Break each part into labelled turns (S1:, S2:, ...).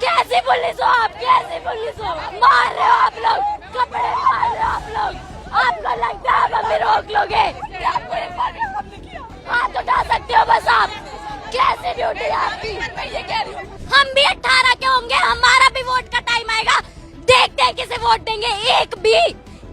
S1: कैसी पुलिस हो आप, कैसी पुलिस हो? मार रहे हो आप लोग, कपड़े मार रहे हो आप लोग। आपको लगता है आप हमें रोक लोगे? हाथ उठा सकते हो बस आप। कैसी ड्यूटी है आपकी? मैं ये कह रही हूँ हम भी 18 के होंगे, हमारा भी वोट का टाइम आएगा। देखते हैं किसे वोट देंगे। एक भी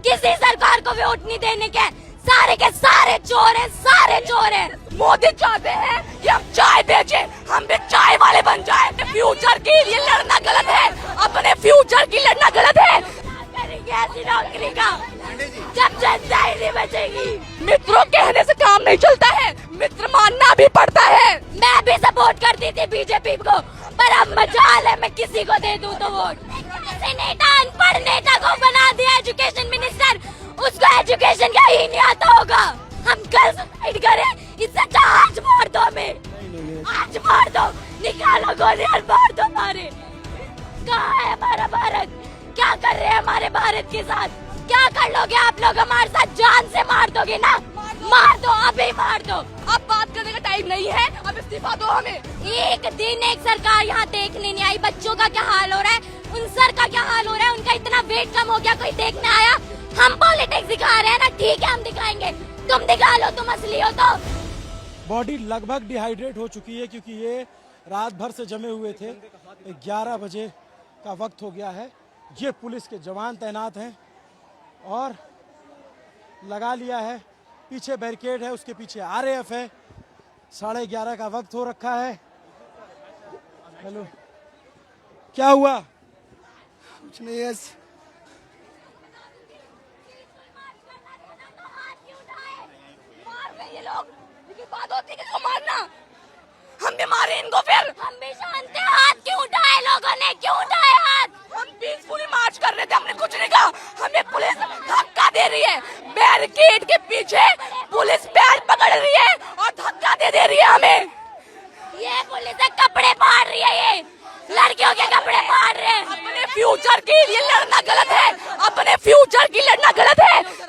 S1: किसी सरकार को वोट नहीं देने के सारे के सारे चोर हैं, सारे चोर हैं। मोदी चाहते हैं कि हम चाय बेचे, हम भी चाय वाले बन जाए। फ्यूचर के लिए लड़ना गलत है, अपने फ्यूचर की लड़ना गलत है। करेंगे ऐसी नौकरी का जब जनता ही नहीं बचेगी। मित्रों कहने से काम नहीं चलता है, मित्र मानना भी पड़ता है। मैं भी सपोर्ट करती थी बीजेपी को, पर अब मजाल है मैं किसी को दे दूं तो वोट। किसी नेता अनपढ़ नेता को बना दिया एजुकेशन मिनिस्टर, उसको एजुकेशन का ही नहीं आता होगा। हम कल सुसाइड करें, इससे अच्छा आज मार दो हमें, आज मार दो, निकालो गोली और मार दो मारे। कहाँ है हमारा भारत? क्या कर रहे हैं हमारे भारत के साथ? क्या कर लोगे आप लोग हमारे साथ? जान से मार दोगे ना? मार दो, अभी मार दो। अब बात करने का टाइम नहीं है, अब इस्तीफा दो हमें। एक दिन एक सरकार यहाँ देखने नहीं आई। बच्चों का क्या हाल हो रहा है, उन सर का क्या हाल हो रहा है, उनका इतना वेट कम हो गया, कोई देखने आया? हम पॉलिटिक्स दिखा रहे हैं ना, ठीक है हम दिखाएंगे, तुम दिखा लो, तुम असली हो तो।
S2: बॉडी लगभग डिहाइड्रेट हो चुकी है क्योंकि ये रात भर से जमे हुए थे। 11 बजे का वक्त हो गया है। ये पुलिस के जवान तैनात हैं और लगा लिया है, पीछे बैरिकेड है, उसके पीछे आरएएफ है। 11:30 का वक्त हो रखा है। हेलो, क्या हुआ?
S3: कुछ नहीं है।
S1: ये लोग लेकिन बात होती है किसको मारना? हम भी मारे इनको, फिर हम भी शांत हैं। हाथ क्यों उठाए लोगों ने, क्यों उठाए हाथ? हम पीसफुली मार्च कर रहे थे, हमने कुछ नहीं कहा। हमें पुलिस धक्का दे रही है, बैरिकेड के पीछे पुलिस पैर पकड़ रही है और धक्का दे रही है हमें। ये पुलिस कपड़े फाड़ रही है, ये लड़कियों के कपड़े फाड़ रहे हैं। अपने फ्यूचर के लिए लड़ना गलत है, अपने फ्यूचर की लड़ना गलत है।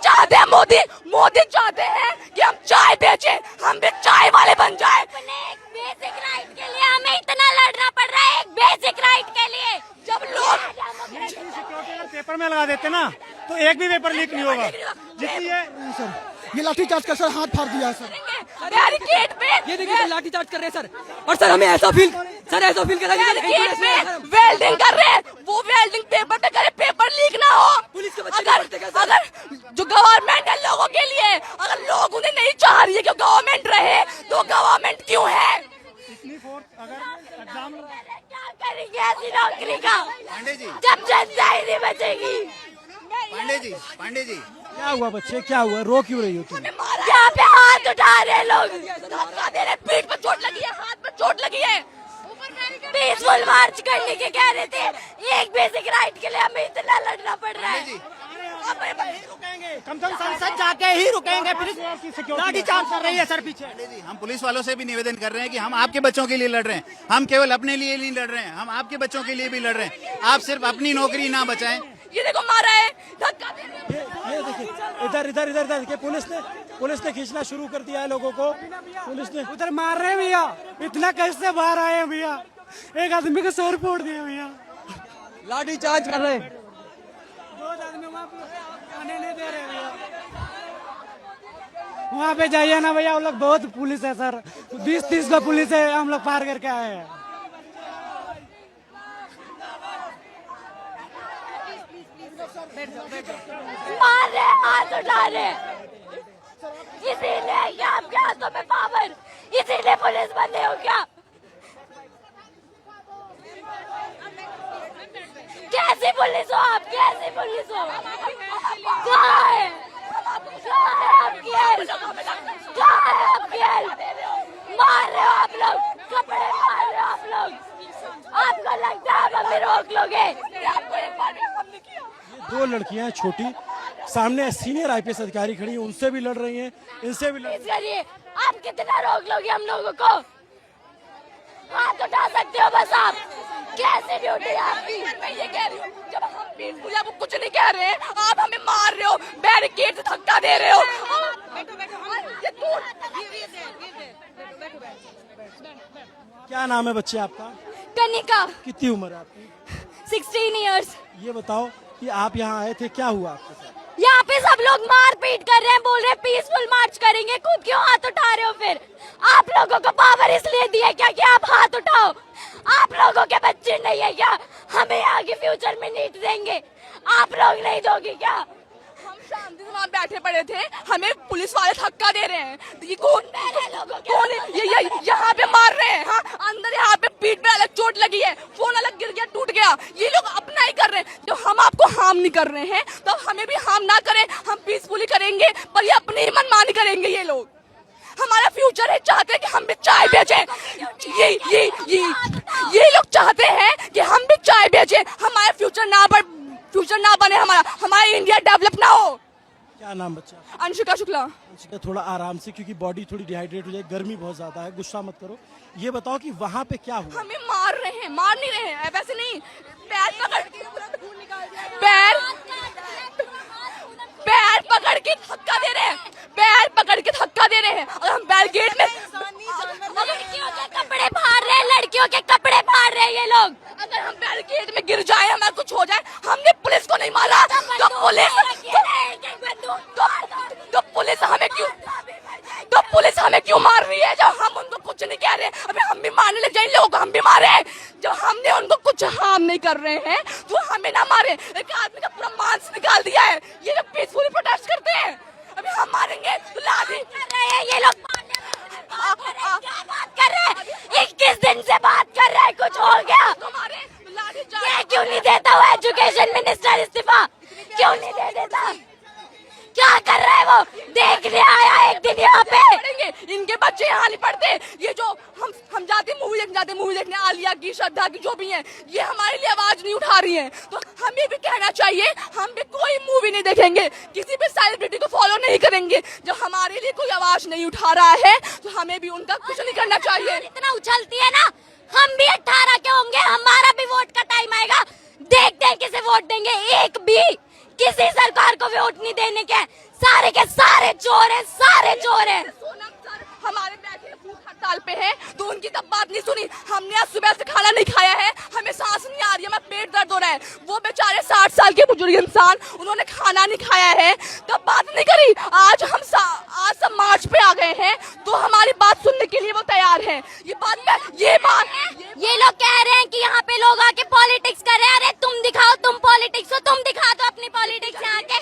S1: चाहते हैं मोदी चाहते हैं कि हम चाय बेचे, हम भी चाय वाले बन जाए। अपने एक बेसिक राइट के लिए हमें इतना लड़ना पड़ रहा है, एक बेसिक राइट के लिए। जब लोग
S2: सिक्योरिटी पेपर में लगा देते ना तो एक भी पेपर लीक नहीं होगा। जितनी
S3: ये लाठीचार्ज कर सर, हाथ फाड़ दिया सर।
S1: बैरिकेड पे
S4: ये देखिए लाठीचार्ज कर रहे हैं सर। और सर हमें ऐसा फील कर रहा है
S1: वेल्डिंग कर रहे हैं, वो वेल्डिंग पेपर पे करे, पेपर लीक ना हो।
S4: पुलिस के बच्चे
S1: अगर जो गवर्नमेंट है लोगों के लिए, अगर लोग उन्हें नहीं चाह रही है कि गवर्नमेंट रहे, तो गवर्नमेंट क्यों है?
S2: इतनी फोर्स अगर एग्जाम
S1: क्या करेंगे ऐसी नौकरी का
S5: पांडे जी,
S1: जब जनता ही नहीं बचेगी?
S5: पांडे जी
S2: क्या हुआ बच्चे, क्या हुआ? रो क्यों रही हो तुम?
S1: यहाँ पे हाथ उठा रहे लोग, धक्का दे रहे, पीठ पे चोट लगी है, हाथ पे चोट लगी है। पीसफुल मार्च करने के कह रहे थे, एक बेसिक राइट के लिए हमें इतना लड़ना पड़ रहा है।
S2: कम से कम संसद जाके ही रुकेंगे। लाठीचार्ज कर रही है सर पीछे।
S5: पांडे जी, हम पुलिस वालों से भी निवेदन कर रहे हैं कि हम आपके बच्चों के लिए लड़ रहे हैं, हम केवल अपने लिए नहीं लड़ रहे हैं, हम आपके बच्चों के लिए भी लड़ रहे हैं। आप सिर्फ अपनी नौकरी ना बचाएं।
S1: ये देखो मारा है, धक्का दे रहे हैं।
S2: ये देखिए इधर देखिए, पुलिस ने खींचना शुरू कर दिया है लोगों को। पुलिस ने
S6: उधर मार रहे हैं भैया, इतना कैसे बाहर आए हैं भैया? एक आदमी का सर फोड़ दिया भैया,
S4: लाठीचार्ज कर रहे हैं।
S6: 2 आदमी वहाँ पे आने नहीं दे रहे भैया। वहाँ पे जाइए ना भैया, हम लोग बहुत पुलिस है सर, 20-30 का पुलिस है, हम लोग पार करके आए हैं।
S1: मार रहे, हाथ उठा रहे, इसीलिए क्या आपके हाथों में पावर, इसीलिए पुलिस बने हो क्या? कैसी पुलिस हो आप, कैसी पुलिस हो? कहाँ है आपकी हेल्प? कहाँ है आपकी हेल्प? मार रहे हो आप लोग, कपड़े मार रहे हो आप लोग। आपको लगता है आप हमें रोक लोगे?
S2: 2 लड़कियां हैं छोटी, सामने सीनियर आईपीएस अधिकारी खड़ी हैं, उनसे भी लड़ रही हैं, इनसे भी लड़ रही
S1: करिए। आप कितना रोक लोगे हम लोगों को? हाथ उठा सकते हो बस आप। कैसे ड्यूटी है आपकी? मैं ये कह रही हूँ जब हम पीसफुली आपको कुछ नहीं कह रहे हैं, आप हमें मार रहे हो, बैरिकेड से धक्का दे रहे हो।
S2: क्या नाम है बच्चे आपका?
S1: कनिका,
S2: कितनी उम्र है आपकी?
S1: 16 इयर्स।
S2: ये बताओ कि आप यहाँ आए थे, क्या हुआ आपके साथ?
S1: यहाँ पे सब लोग मार पीट कर रहे हैं, बोल रहे हैं पीसफुल मार्च करेंगे, खुद क्यों हाथ उठा रहे हो? फिर आप लोगों को पावर इसलिए दी है क्या कि आप हाथ उठाओ? आप लोगों के बच्चे नहीं है क्या? हमें आगे फ्यूचर में नीट देंगे, आप लोग नहीं दोगे क्या?
S7: हम शांति से वहाँ बैठे पड़े थे, हमें पुलिस वाले धक्का दे रहे हैं। ये कौन कौन है? ये यहाँ पे मार रहे हैं। हाँ, अंदर यहाँ पे पीठ पे अलग चोट लगी है, फोन अलग गिर गया, टूट गया। ये लोग अपना ही कर रहे हैं। जब हम आपको हार्म नहीं कर रहे हैं तो हमें भी हार्म ना करें, हम पीसफुली करेंगे, पर ये अपनी ही मनमानी करेंगे। ये लोग हमारा फ्यूचर है, चाहते हैं कि हम भी चाय बेचें। ये लोग चाहते हैं कि हम भी चाय बेचें, हमारा फ्यूचर ना बने, हमारा इंडिया डेवलप ना हो।
S2: क्या नाम बच्चा?
S7: अंशिका शुक्ला।
S2: थोड़ा आराम से, क्योंकि बॉडी थोड़ी डिहाइड्रेट हो जाए, गर्मी बहुत ज्यादा है, गुस्सा मत करो। ये बताओ कि वहाँ पे क्या हुआ?
S7: हमें मार रहे हैं, मार नहीं रहे हैं, वैसे नहीं, पैर पकड़ के धक्का दे रहे हैं, पैर पकड़ के धक्का दे रहे हैं। और हम बैरिकेड में
S1: लड़कियों के कपड़े फाड़ रहे हैं, लड़कियों के कपड़े फाड़ रहे हैं ये लोग।
S7: अगर हम बैरिकेड में गिर जाए, हमारा कुछ हो जाए, हमने पुलिस को नहीं मारा तो पुलिस हमें क्यों मार रही है? जब हम उनको कुछ नहीं कह रहे, अभी हम भी मारने लग जाए, लोगों को हम भी मारे। जब हमने उनको कुछ हार्म नहीं कर रहे हैं तो हमें ना मारे। एक आदमी का पूरा मांस निकाल दिया है, ये लोग पीसफुली प्रोटेस्ट करते हैं, अभी हम मारेंगे तो लाठी
S1: कर रहे हैं ये लोग। क्या बात कर रहे हैं? 21 दिन से बात कर रहे हैं, कुछ हो गया? ये क्यों नहीं देता वो एजुकेशन मिनिस्टर इस्तीफा? क्यों नहीं दे देता? क्या कर रहा है वो? देखने आया एक दिन यहाँ पे।
S7: पढ़ेंगे, इनके बच्चे यहाँ नहीं पढ़ते। ये जो हम जाते मूवी देखने आलिया की, श्रद्धा की, जो भी है, ये हमारे लिए आवाज नहीं उठा रही है। तो हमें भी कहना चाहिए, हम भी कोई मूवी नहीं देखेंगे, किसी भी सेलिब्रिटी को फॉलो नहीं करेंगे। जब हमारे लिए कोई आवाज नहीं उठा रहा है तो हमें भी उनका कुछ नहीं करना चाहिए।
S1: इतना उछलती है ना, हम भी 18 के होंगे, हमारा भी वोट का टाइम आएगा, देखते हैं किसे वोट देंगे। एक भी किसी सरकार को वोट नहीं देने के, सारे के सारे चोर हैं, सारे चोर हैं।
S7: सोनम सर हमारे बैठे भूख हड़ताल पे है तो उनकी तब बात नहीं सुनी। हमने आज सुबह से खाना नहीं खाया है, हमें सांस नहीं आ रही है, हमें पेट दर्द हो रहा है। वो बेचारे 60 साल के बुजुर्ग इंसान, उन्होंने खाना नहीं खाया है, तब बात नहीं करी। आज सब मार्च पे आ गए हैं तो हमारी बात सुनने के लिए वो तैयार है।
S1: ये लोग कह रहे हैं कि यहाँ पे लोग आके पॉलिटिक्स कर रहे हैं। अरे तुम दिखाओ, तुम पॉलिटिक्स हो, तुम दिखा दो अपनी पॉलिटिक्स यहाँ के।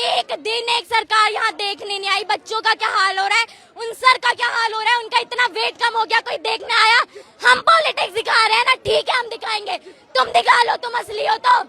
S1: एक दिन एक सरकार यहाँ देखने नहीं आई, बच्चों का क्या हाल हो रहा है, उन सर का क्या हाल हो रहा है, उनका इतना वेट कम हो गया, कोई देखने आया? हम पॉलिटिक्स दिखा रहे हैं ना, ठीक है हम दिखाएंगे, तुम दिखा लो, तुम असली हो तो।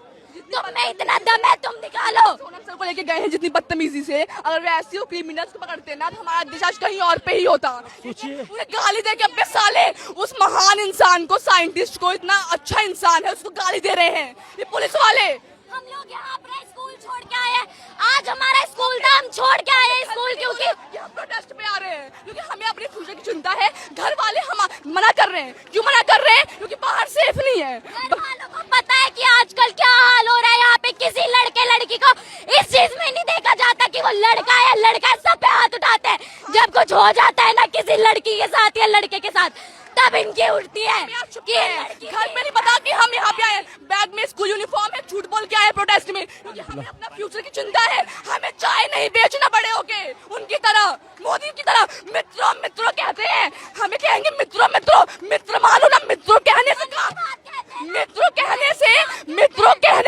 S1: तुम में इतना दम है, तुम दिखा लो।
S7: सोनम सर को लेके गए हैं जितनी बदतमीजी से, अगर वैसे वो क्रिमिनल्स को पकड़ते ना तो हमारा देश आज कहीं और पे ही होता। उन्हें गाली दे के अपने साले उस महान इंसान को, साइंटिस्ट को, इतना अच्छा इंसान है, उसको गाली दे रहे हैं ये पुलिस वाले।
S1: हम लोग यहाँ अपना स्कूल छोड़ के आए हैं, आज हमारा स्कूल था, हम छोड़ के आए हैं स्कूल क्योंकि
S7: हम प्रोटेस्ट पे आ रहे हैं, क्योंकि हमें अपने फ्यूचर की चिंता है। घर वाले हम मना कर रहे हैं, क्यों मना कर रहे हैं? क्योंकि बाहर सेफ नहीं है।
S1: घर वालों को पता है कि आजकल क्या हाल हो रहा है यहाँ पे। किसी लड़के लड़की को इस चीज में नहीं देखा जाता कि वो लड़का है, लड़का सब पे हाथ उठाते हैं। जब कुछ हो जाता है ना किसी लड़की के साथ या लड़के के साथ, तब इनकी उठती है कि
S7: घर में नहीं पता कि हम यहाँ पे आए। बैग में स्कूल यूनिफॉर्म है, झूठ बोल के आए प्रोटेस्ट में, क्योंकि हमें अपना फ्यूचर की चिंता है। हमें चाय नहीं बेचना बड़े होके उनकी तरह, मोदी की तरह। मित्रों मित्रों कहते हैं, हमें कहेंगे मित्रों मित्रों, मित्र मानो ना। मित्रों कहने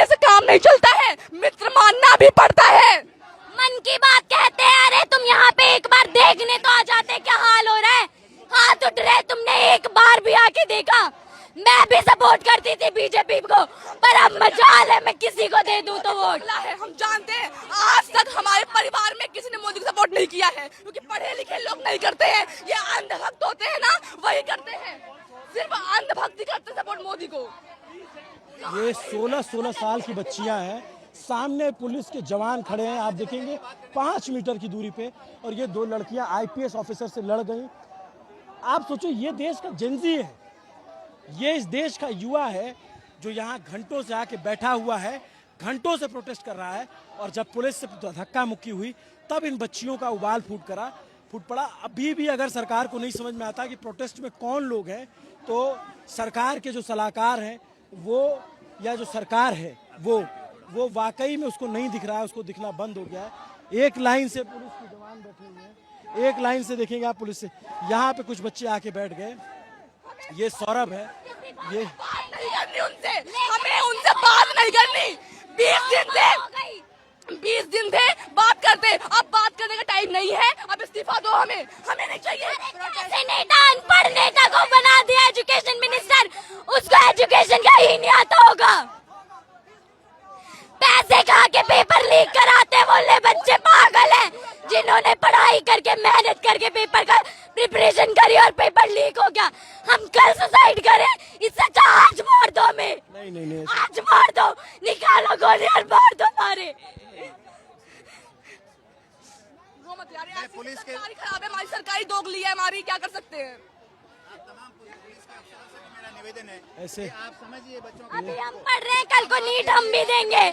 S7: से काम नहीं चलता है, मित्र मानना भी पड़ता है।
S1: मन की बात कहते हैं। अरे तुम यहाँ पे एक बार देखने तो आ जाते, क्या हाल हो रहा है, हाथ उठ रहे। तुमने एक बार भी आके देखा? मैं भी सपोर्ट करती थी बीजेपी को, पर अब मजाल है मैं किसी को दे दूं तो वोट।
S7: हम जानते हैं आज तक हमारे परिवार में किसी ने मोदी को सपोर्ट नहीं किया है, क्योंकि पढ़े लिखे लोग नहीं करते हैं। ये अंधभक्त होते हैं ना, वही करते हैं, सिर्फ अंधभक्ति करते हैं सपोर्ट मोदी को।
S2: ये 16 साल की बच्चियां हैं, सामने पुलिस के जवान खड़े हैं, आप देखेंगे 5 मीटर की दूरी पे, और ये 2 लड़कियां IPS ऑफिसर से लड़ गई। आप सोचो, ये देश का जेनजी है, ये इस देश का युवा है जो यहाँ घंटों से आके बैठा हुआ है, घंटों से प्रोटेस्ट कर रहा है। और जब पुलिस से धक्का मुक्की हुई तब इन बच्चियों का उबाल फूट पड़ा। अभी भी अगर सरकार को नहीं समझ में आता कि प्रोटेस्ट में कौन लोग हैं, तो सरकार के जो सलाहकार हैं वो, या जो सरकार है वो वाकई में उसको नहीं दिख रहा है, उसको दिखना बंद हो गया है। एक लाइन से पुलिस के जवान बैठे हुए हैं, एक लाइन से देखेंगे आप पुलिस से। यहाँ पे कुछ बच्चे आके बैठ गए, ये सौरभ है, ये
S7: बात नहीं करनी उनसे, हमें उनसे बात नहीं करनी। 20 दिन थे बात करते, अब बात करने का टाइम नहीं है, अब इस्तीफा दो हमें नहीं चाहिए।
S1: ऐसे नेता अनपढ़ नेता को बना दिया एजुकेशन मिनिस्टर, उसको एजुकेशन का ही नहीं आता होगा। पैसे खा के पेपर लीक कराते बोले बच्चे पागल हैं, जिन्होंने पढ़ाई करके मेहनत करके पेपर का प्रिपरेशन करी और पेपर लीक हो गया। हम कल सुसाइड करें, इससे अच्छा आज मार दो हमें।
S2: नहीं
S1: आज मार दो, निकालो गोली और मार दो सारे।
S7: वो मत यार, ऐसी सरकारी खराब है हमारी, सरकारी दोगली है हमारी, क्या कर सकते हैं।
S5: मेरा निवेदन है
S2: ऐसे
S5: आप समझिए बच्चों
S1: अभी हम पढ़ रहे हैं, कल को नीट हम भी देंगे,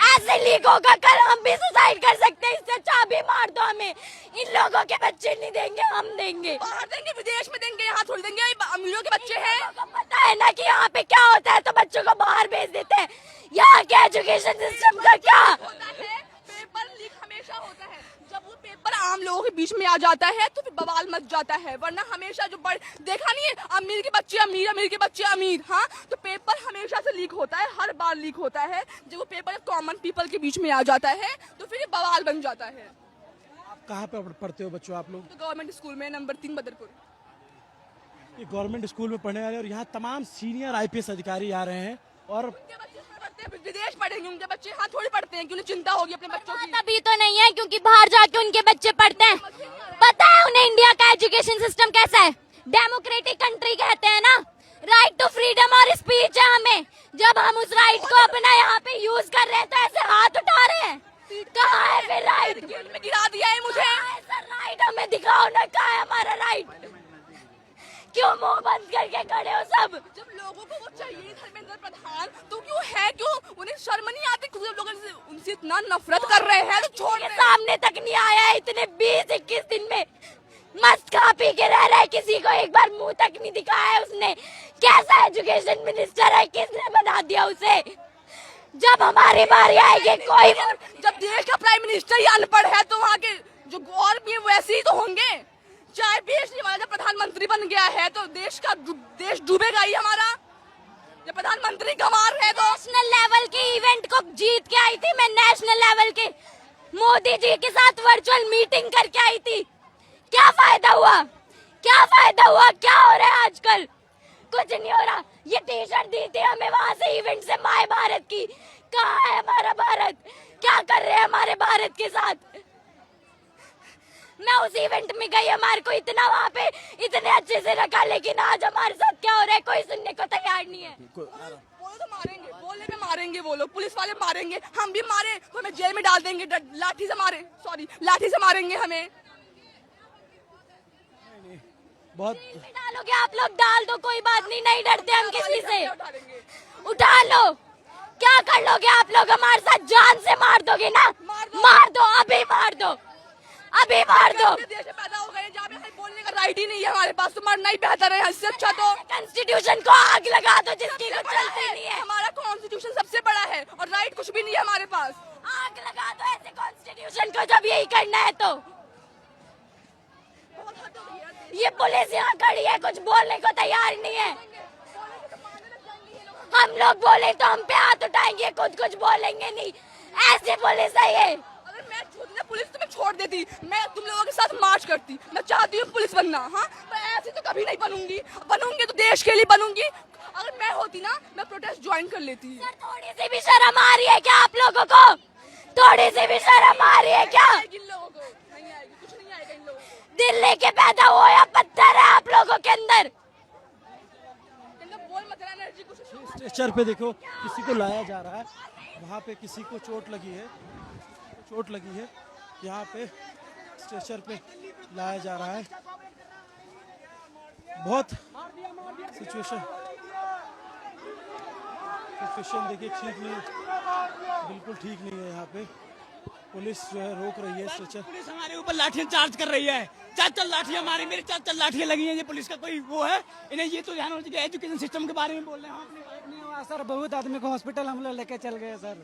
S1: ऐसे लीक होगा कल हम भी सुसाइड कर सकते हैं। इससे अच्छा अभी मार दो हमें। इन लोगों के बच्चे नहीं देंगे, हम देंगे।
S7: बाहर देंगे, विदेश में देंगे, यहाँ थोड़ी देंगे, अमीरों के बच्चे हैं।
S1: लोगों को पता है ना कि यहाँ पे क्या होता है, तो बच्चों को बाहर भेज देते हैं। यहाँ के एजुकेशन सिस्टम का क्या
S7: होता है, पेपर लीक हमेशा होता है। जब वो पेपर आम लोगों के बीच में आ जाता है तो फिर बवाल मच जाता है, वरना हमेशा जो देखा नहीं है, अमीर के बच्चे अमीर, अमीर के बच्चे अमीर। हाँ, तो पेपर हमेशा से लीक होता है, हर बार लीक होता है। जब वो पेपर कॉमन पीपल के बीच में आ जाता है तो फिर ये बवाल बन जाता है।
S2: आप कहाँ पे पढ़ते हो बच्चों आप लोग?
S7: तो गवर्नमेंट स्कूल में नंबर 3 बदरपुर।
S2: ये गवर्नमेंट स्कूल में पढ़ने वाले और यहाँ तमाम सीनियर IPS अधिकारी आ रहे हैं और
S7: उनके बच्चे इसमें पढ़ते हैं, विदेश पढ़ेंगे उनके बच्चे, हाँ थोड़ी पढ़ते हैं कि उन्हें चिंता होगी अपने बच्चों की।
S1: तभी तो नहीं है, क्योंकि बाहर जाके उनके बच्चे पढ़ते हैं। पता है उन्हें इंडिया का एजुकेशन सिस्टम कैसा है? डेमोक्रेटिक कंट्री कहते हैं ना, राइट टू फ्रीडम और स्पीच है हमें। जब हम उस राइट को अपना यहाँ पे यूज कर रहे हैं तो ऐसे हाथ उठा रहे हैं। कहाँ है फिर राइट?
S7: में गिरा दिया है मुझे।
S1: राइट हमें दिखाओ ना, कहाँ है हमारा राइट? क्यों मुंह बंद करके खड़े हो सब?
S7: जब लोगों को वो चाहिए धर्मेंद्र प्रधान, तो क्यों है, क्यों उन्हें शर्म नहीं आती? खुद लोग उनसे इतना नफरत कर रहे हैं तो छोड़
S1: के सामने तक नहीं आया है इतने 20-21 दिन में। मस्त खा पी के रह रहा है, किसी को एक बार मुंह तक नहीं दिखाया है उसने। कैसा एजुकेशन मिनिस्टर है, किसने बना दिया उसे? जब हमारी बारी आएगी कोई,
S7: जब देश का प्राइम मिनिस्टर ही अनपढ़ है तो वहाँ के जो और भी वैसे ही तो होंगे। चाहे देश वाला जब प्रधानमंत्री बन गया है तो देश डूबेगा ही हमारा। जब प्रधानमंत्री गंवार है तो
S1: नेशनल लेवल के इवेंट को जीत के आई थी मैं, नेशनल लेवल के मोदी जी के साथ वर्चुअल मीटिंग करके आई थी। क्या फायदा हुआ? क्या फायदा हुआ? क्या हो रहा है आजकल? कुछ नहीं हो रहा। ये टी-शर्ट दी थी हमें वहाँ से इवेंट से, माय भारत की। कहाँ है हमारा भारत? क्या कर रहे हैं हमारे भारत के साथ? मैं उस इवेंट में गई, हमारे को इतना वहाँ पे इतने अच्छे से रखा, लेकिन आज हमारे साथ क्या हो रहा है कोई सुनने को तैयार नहीं है।
S7: बोले तो मारेंगे, बोलने पे मारेंगे, वो लोग पुलिस वाले मारेंगे, हम भी मारे तो हमें जेल में डाल देंगे, लाठी से मारेंगे हमें।
S2: बहुत
S1: डालोगे आप लोग, डाल दो, कोई बात नहीं, नहीं डरते हम किसी से। उठा लो, क्या कर लोगे आप लोग हमारे साथ? जान से मार दोगे ना? मार दो, अभी मार दो, अभी मार दो।
S7: देश में पैदा हो गए जहाँ पे बोलने का राइट ही नहीं है हमारे पास, तो मरना ही बेहतर है। इससे अच्छा तो
S1: कॉन्स्टिट्यूशन को आग लगा दो, जिसकी कुछ चलती नहीं है।
S7: हमारा कॉन्स्टिट्यूशन सबसे बड़ा है और राइट कुछ भी नहीं है हमारे पास।
S1: आग लगा दो ऐसे कॉन्स्टिट्यूशन को, जब यही करना है तो। ये पुलिस यहाँ खड़ी है, कुछ बोलने को तैयार नहीं है। हम लोग बोले तो हम पे हाथ उठाएंगे, खुद कुछ बोलेंगे नहीं। ऐसी पुलिस है ये।
S7: अगर मैं पुलिस तुम्हें छोड़ देती, मैं तुम लोगों के साथ मार्च करती। मैं चाहती हूँ पुलिस बनना, हाँ, पर ऐसे तो कभी नहीं बनूंगी तो देश के लिए बनूंगी। अगर मैं होती ना, मैं प्रोटेस्ट ज्वाइन कर लेती।
S1: सर, थोड़ी सी भी शर्म आ रही है क्या आप लोगों को? थोड़ी सी भी शर्म आ रही है क्या?
S7: इन लोगों को नहीं आएगी, कुछ नहीं आएगा इन लोगों को।
S1: दिल लेके पैदा हुआ या पत्थर है आप लोगों के अंदर?
S7: बोल मत एनर्जी कुछ।
S2: स्ट्रेचर पे देखो किसी को लाया जा रहा है, वहाँ पे किसी को चोट लगी है, यहाँ पे स्ट्रेचर पे लाया जा रहा है। बहुत सिचुएशन देखिए ठीक नहीं, बिल्कुल ठीक नहीं है यहाँ पे। पुलिस जो है रोक रही है स्ट्रेचर।
S4: पुलिस हमारे ऊपर लाठियां चार्ज कर रही है। 4 लाठियां मारी, मेरी 4 लाठियां लगी हैं। ये पुलिस का कोई वो है? इन्हें ये तो ध्यान होना चाहिए। एजुकेशन सिस्टम के बारे में बोल रहे हैं हम अपनी
S6: नहीं हुआ सर, बहुत आदमी को हॉस्पिटल हम लोग लेके चल गए सर।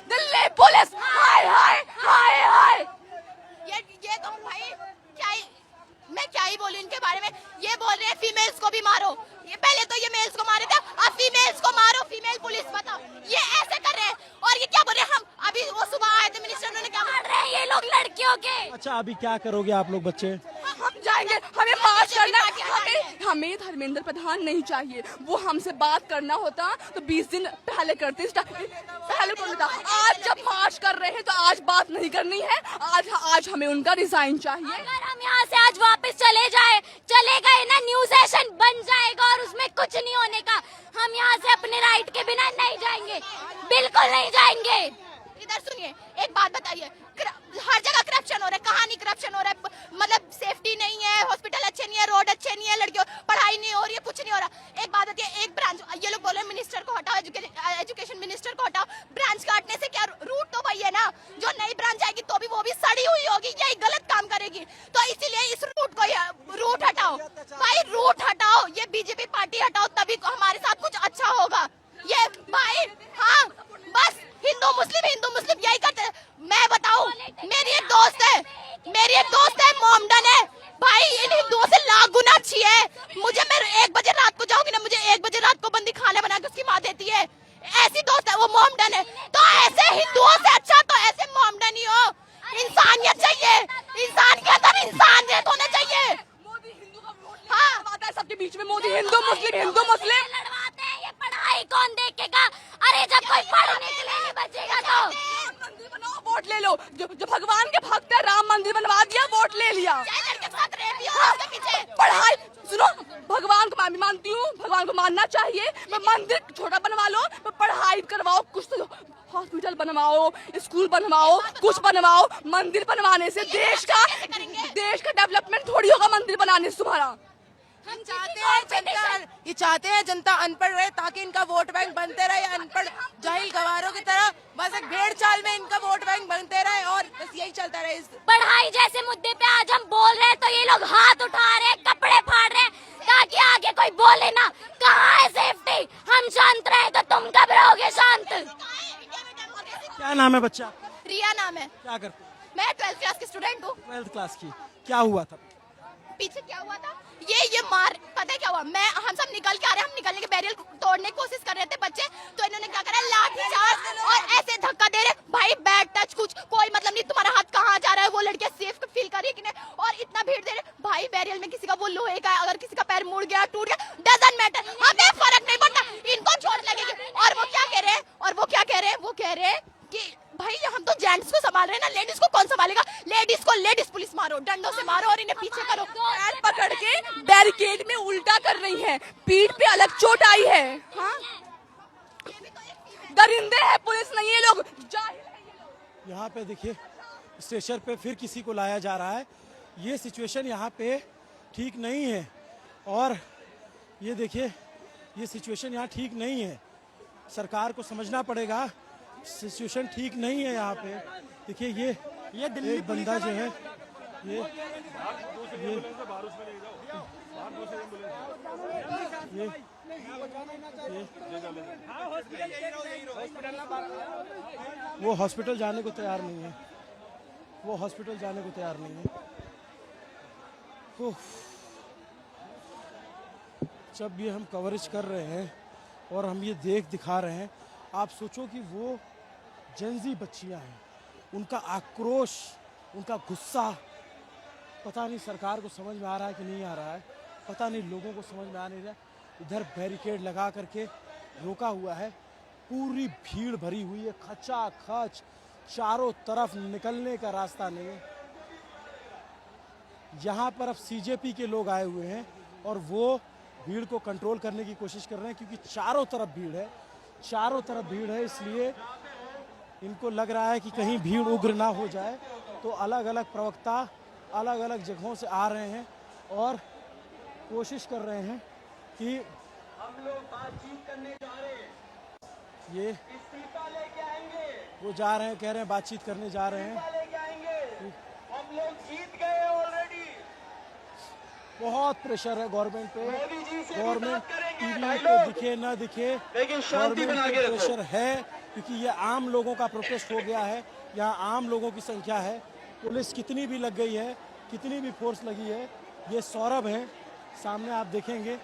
S7: दिल्ली पुलिस हाय हाय हाय हाय। ये तो भाई क्या ही, मैं क्या ही बोलूं इनके बारे में। ये बोल रहे हैं फीमेल्स को भी मारो। ये पहले तो ये मेल्स को मारे थे, अब फीमेल्स को मारो। फीमेल पुलिस बताओ, ये ऐसे कर रहे हैं। और ये क्या बोल रहे हैं, हम अभी वो सुबह आए थे मिनिस्टर, उन्होंने क्या मार रहे हैं ये लोग लड़कियों के।
S2: अच्छा, अभी क्या करोगे आप लोग बच्चे?
S7: हम जाएंगे, हमें मार्च करना है। हमें धर्मेंद्र प्रधान नहीं चाहिए। वो हमसे बात करना होता तो 20 दिन पहले करते, पहले बोलता। आज जब मार्च कर रहे हैं तो आज बात नहीं करनी है। आज हमें उनका रिजाइन चाहिए।
S1: अगर हम यहाँ से आज वापस चले गए ना, न्यू सेशन बन जाएगा और उसमें कुछ नहीं होने का। हम यहाँ से अपने राइट के बिना नहीं जाएंगे, बिल्कुल नहीं जाएंगे।
S7: इधर सुनिए, एक बात बताइए, हर जगह करप्शन हो रहा है। कहाँ नहीं करप्शन हो रहा है? मतलब सेफ्टी नहीं है, हॉस्पिटल अच्छे नहीं है, रोड अच्छे नहीं है, लड़कियों पढ़ाई नहीं हो रही है, कुछ नहीं हो रहा। एक बात होती है, एक ब्रांच, ये लोग बोल रहे हैं मिनिस्टर को हटाओ, एजुकेशन मिनिस्टर को हटाओ। ब्रांच काटने से क्या, रूट तो वही है ना। जो नई ब्रांच आएगी तो भी वो भी सड़ी हुई होगी, यही गलत काम करेगी। तो इसीलिए इस रूट हटाओ भाई, रूट हटाओ, ये बीजेपी पार्टी हटाओ, तभी हमारे साथ कुछ अच्छा होगा। ये भाई हाँ, बस हिंदू मुस्लिम यही करते। मैं बताऊं, मेरी एक दोस्त है मोमडन है भाई, इन हिंदुओं से लाख गुना अच्छी है। मुझे, मैं 1 बजे रात को जाऊंगी ना, मुझे 1 बजे रात को बंदी खाने बना के उसकी माँ देती है। ऐसी दोस्त है, वो मोमडन है। तो ऐसे हिंदुओं से अच्छा तो ऐसे मोमडन ही हो। इंसानियत चाहिए, इंसान के अंदर इंसानियत होना चाहिए। मोदी हिंदू का वोट आता है सबके बीच में। मोदी हिंदू मुस्लिम
S1: लड़वाते हैं। ये पढ़ाई कौन देखेगा? अरे जब कोई पढ़ने के लिए नहीं बचेगा तो
S7: मंदिर बनाओ, वोट ले लो। जो भगवान के भक्त है, राम मंदिर बनवा दिया, वोट ले लिया। पढ़ाई सुनो, भगवान को मैं भी मानती हूँ, भगवान को मानना चाहिए। मंदिर छोटा बनवा लो, पढ़ाई करवाओ, कुछ तो हॉस्पिटल बनवाओ, स्कूल बनवाओ, कुछ बनवाओ। मंदिर बनवाने से देश का डेवलपमेंट थोड़ी होगा मंदिर बनाने से तुम्हारा।
S8: हम चाहते हैं जनता अनपढ़ रहे, ताकि इनका वोट बैंक बनते रहे। अनपढ़ जाहिल गवारों की तरह बस एक भेड़ चाल में इनका वोट बैंक बनते रहे और बस यही चलता रहे।
S1: पढ़ाई जैसे मुद्दे पे आज हम बोल रहे हैं तो ये लोग हाथ उठा रहे हैं, कपड़े फाड़ रहे हैं, ताकि आगे कोई बोले ना। कहाँ है सेफ्टी? हम शांत रहे तो तुम कब रहोगे शांत?
S2: क्या नाम है बच्चा?
S7: रिया नाम है।
S2: क्या करते?
S7: मैं 12th क्लास की स्टूडेंट हूँ।
S2: 12th क्लास की। क्या हुआ था
S7: पीछे? क्या हुआ था? ये मार, पता है क्या हुआ? हम सब निकल के आ रहे हैं, हम निकलने के बैरियर तोड़ने की कोशिश कर रहे थे बच्चे, तो इन्होंने क्या करा, लाठी चार्ज और ऐसे धक्का दे रहे। भाई बैड टच, कुछ कोई मतलब नहीं, तुम्हारा हाथ कहाँ जा रहा है? वो लड़कियां सेफ फील कर रही है कि नहीं? और इतना भीड़ दे रहे भाई, बैरियर में किसी का वो लोहे का, अगर किसी का पैर मुड़ गया, टूट गया, डजंट मैटर, हमें फर्क नहीं पड़ता, इनको चोट लगेगी। और वो क्या कह रहे हैं, वो कह रहे हैं कि भाई हम तो जेंट्स को संभाल रहे हैं ना, लेडीज को कौन संभालेगा? लेडीज पुलिस मारो, डंडों से मारो और इन्हें पीछे करो। पैर पकड़ के बैरिकेड में उल्टा कर रही हैं, पीठ पे अलग चोट आई है। हाँ, दरिंदे हैं, पुलिस नहीं है, लोग जाहिल हैं।
S2: यहाँ पे देखिए, स्टेशन पे फिर किसी को लाया जा रहा है। ये सिचुएशन यहाँ पे ठीक नहीं है और ये देखिए, ये सिचुएशन यहाँ ठीक नहीं है। सरकार को समझना पड़ेगा, सिचुएशन ठीक नहीं है यहाँ पे। देखिए ये दिल्ली एक बंदा जो है, ये वो हॉस्पिटल जाने को तैयार नहीं है, वो हॉस्पिटल जाने को तैयार नहीं है। जब ये हम कवरेज कर रहे हैं और हम ये दिखा रहे हैं, आप सोचो कि वो जेंजी बच्चियां हैं, उनका आक्रोश, उनका गुस्सा, पता नहीं सरकार को समझ में आ रहा है कि नहीं आ रहा है, पता नहीं लोगों को समझ में आ नहीं रहा। इधर बैरिकेड लगा करके रोका हुआ है, पूरी भीड़ भरी हुई है, खचाखच, चारों तरफ निकलने का रास्ता नहीं है। यहाँ पर अब सीजेपी के लोग आए हुए हैं और वो भीड़ को कंट्रोल करने की कोशिश कर रहे हैं, क्योंकि चारों तरफ भीड़ है, इसलिए इनको लग रहा है कि कहीं भीड़ उग्र ना हो जाए। तो अलग अलग प्रवक्ता अलग अलग जगहों से आ रहे हैं और कोशिश कर रहे हैं कि हम लोग बातचीत करने जा रहे हैं, ये इस्तीफा लेके आएंगे, वो जा रहे हैं, कह रहे हैं बातचीत करने जा रहे हैं, हम लोग जीत गए ऑलरेडी। बहुत प्रेशर है गवर्नमेंट पे, गवर्नमेंट टीवी पे दिखे न दिखे, गवर्नमेंट पे प्रेशर है, क्योंकि ये आम लोगों का प्रोटेस्ट हो गया है, यहाँ आम लोगों की संख्या है, पुलिस कितनी भी लग गई है, कितनी भी फोर्स लगी है। ये सौरभ है, सामने आप देखेंगे,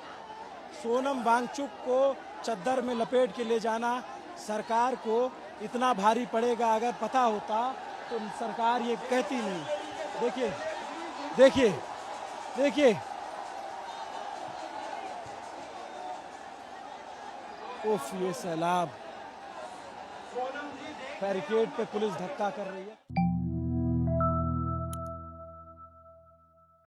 S2: सोनम वांगचुक को चद्दर में लपेट के ले जाना सरकार को इतना भारी पड़ेगा, अगर पता होता तो सरकार ये कहती नहीं। देखिए देखिए देखिए, उफ, ये सैलाब, बैरिकेड पे पुलिस धक्का कर रही है।